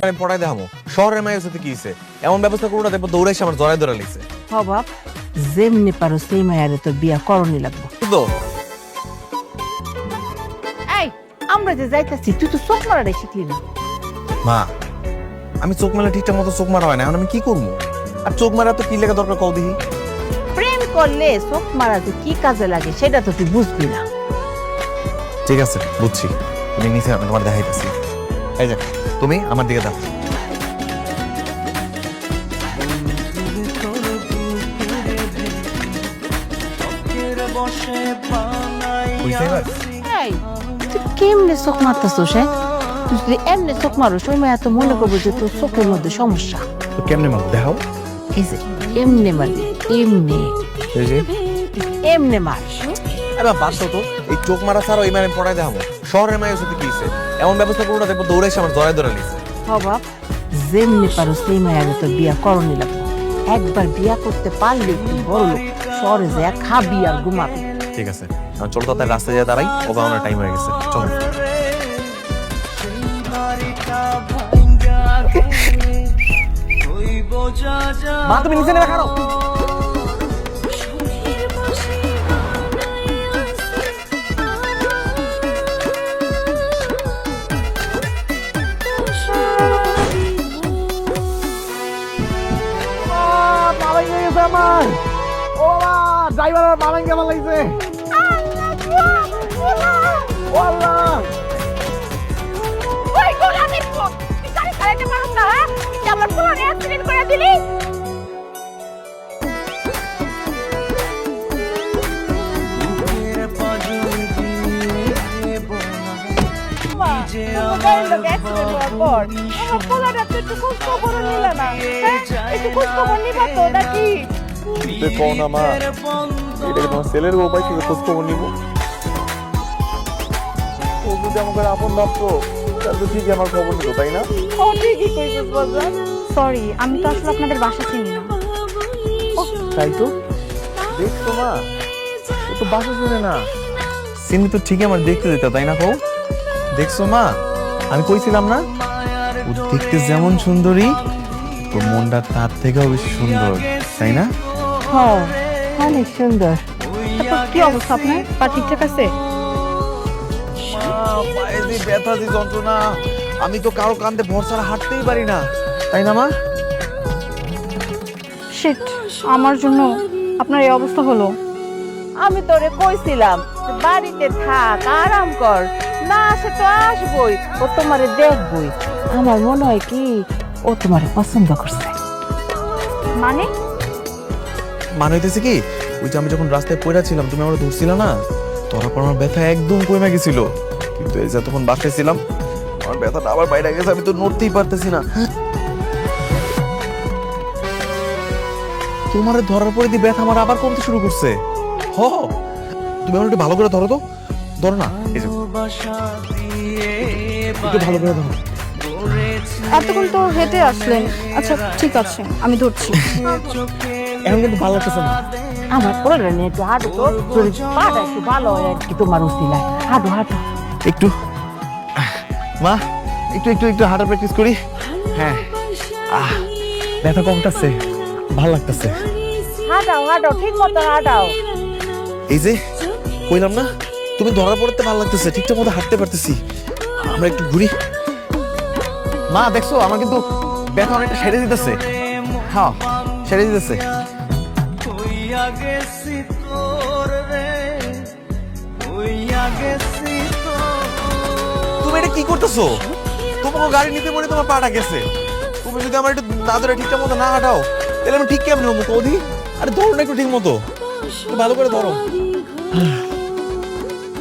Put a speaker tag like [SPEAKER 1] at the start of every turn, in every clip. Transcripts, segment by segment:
[SPEAKER 1] আমি পড়াই দেখামো শহরের মায়ের সাথে কি হইছে এমন ব্যবস্থা করো না, দেখবো দৌড়াইছে আমার জড়াই ধরা লাগছে।
[SPEAKER 2] বাপ যেমনি পারো সেই মায়ারে তোর বিয়া করণই লাগবো।
[SPEAKER 1] তো
[SPEAKER 2] এই আমরা যে যাইতাছি তুই তো চোখ মারাটাই শিখলি না।
[SPEAKER 1] মা আমি চোখ মেলা ঠিকঠাক মতো চোখ মারা হয় না, এখন আমি কি করবো? আর চোখ মারা তো কি লেখা দরকার কও দেখি।
[SPEAKER 2] প্রেম করলে চোখ মারা যে কি কাজে লাগে সেটা তো তুই বুঝবি না।
[SPEAKER 1] ঠিক আছে বুঝছি, তুমি নিচে আমি তোমার দেখাইতেছি। এই যে তুমি আমার দিকে দাও।
[SPEAKER 2] এই তুই কেমনে চোখ মারতেছিস? তুই যদি এমনি চোখ মারোস ওই মায়া তো মনে করবো যে তোর চোখের মধ্যে সমস্যা।
[SPEAKER 1] তো কেমনে মার দেখাও।
[SPEAKER 2] এই যে এমনি মারবি, এমনি
[SPEAKER 1] এই যে
[SPEAKER 2] এমনি মার।
[SPEAKER 1] এবার বাসো তো এই চোখ মারা ছাড়া এই মানে পড়াই দেখামো শহরের মায়ের সাথে কি হইছে এমন ব্যবস্থা করো না, দেখবো দৌড়াইছে আমার জড়াই ধরা লাগছে।
[SPEAKER 2] বাপ যেমনি পারো সেই মায়ারে তোর বিয়া করণই লাগবো। একবার বিয়া করতে পারলে তুই বড় লোক, শহরে যে খাবি আর ঘুমাবি।
[SPEAKER 1] ঠিক আছে এখন চলো তো তার রাস্তায় যা দাঁড়াই, ওকে আমার টাইম হয়ে গেছে, চলো। মা তুমি নিচে নেমে খাও।
[SPEAKER 3] আমার ও বাবা ড্রাইভার আর মামেন কেমন লাগছে? ও আল্লাহ
[SPEAKER 2] ওই গোলামের পুত তুই গাড়ি চালাতে পারছ না? তুই আমার পুরো অ্যাক্সিডেন্ট করে দিলি।
[SPEAKER 1] দেখো না মা, এটা তোমার ছেলের বউ পাইছে, খোঁজ খবর নিব। ও যদি আমাকে আপন ভাবতো তাহলে তো ঠিকই আমার খবর নিত, তাই না?
[SPEAKER 4] সরি, আমি তো আসলে আপনাদের বাসা চিনি না।
[SPEAKER 1] তাই তো দেখছো মা, ও তো বাসা শুনে না। সিমি তো ঠিকই আমার দেখতে দিত, তাই না? কও দেখছো মা, আমি কইছিলাম না ও দেখতে যেমন সুন্দরী ওর মনটা তার থেকেও বেশি সুন্দর, তাই না?
[SPEAKER 2] হ্যাঁ অনেক সুন্দর।
[SPEAKER 4] তারপর কি অবস্থা আপনার? পা ঠিকঠাক আছে?
[SPEAKER 1] পায়ে যে ব্যথা, যে যন্ত্রণা, আমি তো কারো কান্দে ভরসা হাঁটতেই পারি না, তাই না মা?
[SPEAKER 4] শিট, আমার জন্য আপনার এই অবস্থা হলো।
[SPEAKER 2] আমি তোরে কইছিলাম যে বাড়িতে থাক, আরাম কর, না আসে তো আসবই, ও তোমারে দেখবই। আমার মনে হয় কি ও তোমারে পছন্দ করছে।
[SPEAKER 4] মানে?
[SPEAKER 1] মানে হইতেছে কি, ওই যে আমি যখন রাস্তায় পড়ে ছিলাম তুমি আমার ধরছিল না, ধরার পর আমার ব্যথা একদম কমে গেছিল, কিন্তু এই যে তখন বাসায় ছিলাম আমার ব্যথাটা আবার বাইরে গেছে, আমি তো নড়তেই পারতেছি না। তোমার ধরার পরে দিয়ে ব্যথা আমার আবার কমতে শুরু করছে। হ তুমি আমার একটু ভালো করে ধরো তো, ধরো না, এই যে একটু ভালো করে ধরো।
[SPEAKER 4] এতক্ষণ তো হেঁটে আসলেন। আচ্ছা ঠিক আছে, আমি ধরছি।
[SPEAKER 1] এখন কিন্তু ভালো লাগতেছে না।
[SPEAKER 2] আমার পোলারে নিয়ে একটু হাঁটো তো, যদি পাটা একটু ভালো হয় আর কি তোমার উচিলায়। হাঁটো হাঁটো।
[SPEAKER 1] একটু মা, একটু একটু একটু হাঁটার প্র্যাকটিস করি। হ্যাঁ ব্যথা কমতেছে, ভালো লাগতেছে।
[SPEAKER 2] হাঁটাও হাঁটাও, ঠিক মতো হাঁটাও।
[SPEAKER 1] এই যে কইলাম না তুমি ধরা পড়তে ভালো লাগতেছে, ঠিকঠাক মতো হাঁটতে পারতেছি। আমরা একটু ঘুরি। মা দেখছো আমার কিন্তু ব্যথা অনেকটা সেরে দিতেছে। হ্যাঁ সেরে দিতেছে। তুমি এটা কি করতেছো? তোমাকে গাড়ি নিতে পড়ে তোমার পাটা গেছে। তুমি যদি আমার একটু না ধরে ঠিকঠাক মতো না হাঁটাও তাহলে আমি ঠিক কেমন হবো কৌদি? আরে ধরো না একটু ঠিক মতো, একটু ভালো করে ধরো।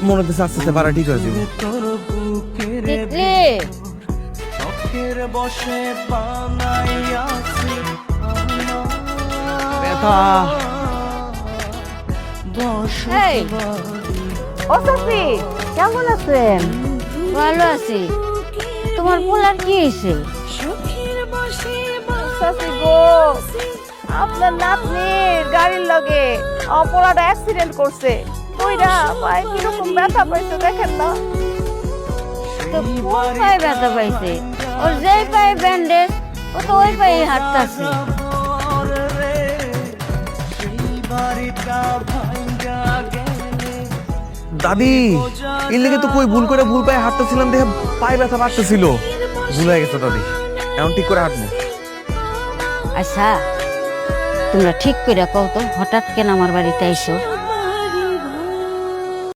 [SPEAKER 1] মনে হচ্ছে আস্তে আস্তে পারা ঠিক হয়ে যাবে। ব্যথা
[SPEAKER 2] এই, ও সফি, কেমন আছেন?
[SPEAKER 5] ভালো আছি। তোমার পোলার কি হয়েছে?
[SPEAKER 2] সফি গো, আপনার নাতনির গাড়ির লগে অপরাধ অ্যাক্সিডেন্ট করছে। ওইরা পায়ে কিরকম ব্যথা পাইছে দেখেন না?
[SPEAKER 5] তো কোন পায়ে ব্যথা পাইছে? ওর যেই পায়ে ব্যান্ডেজ ও তো ওই পায়ে হাঁটতাছে।
[SPEAKER 1] দাদি এর লেগে তো কই ভুল করে ভুল পায়ে হাঁটতেছিলাম দেখে পায়ে ব্যথা বাড়তেছিল। ভুল হয়ে গেছে দাদি, এখন ঠিক করে হাঁটবো।
[SPEAKER 5] আচ্ছা তোমরা ঠিক করে কও তো হঠাৎ কেন আমার বাড়িতে আইসো?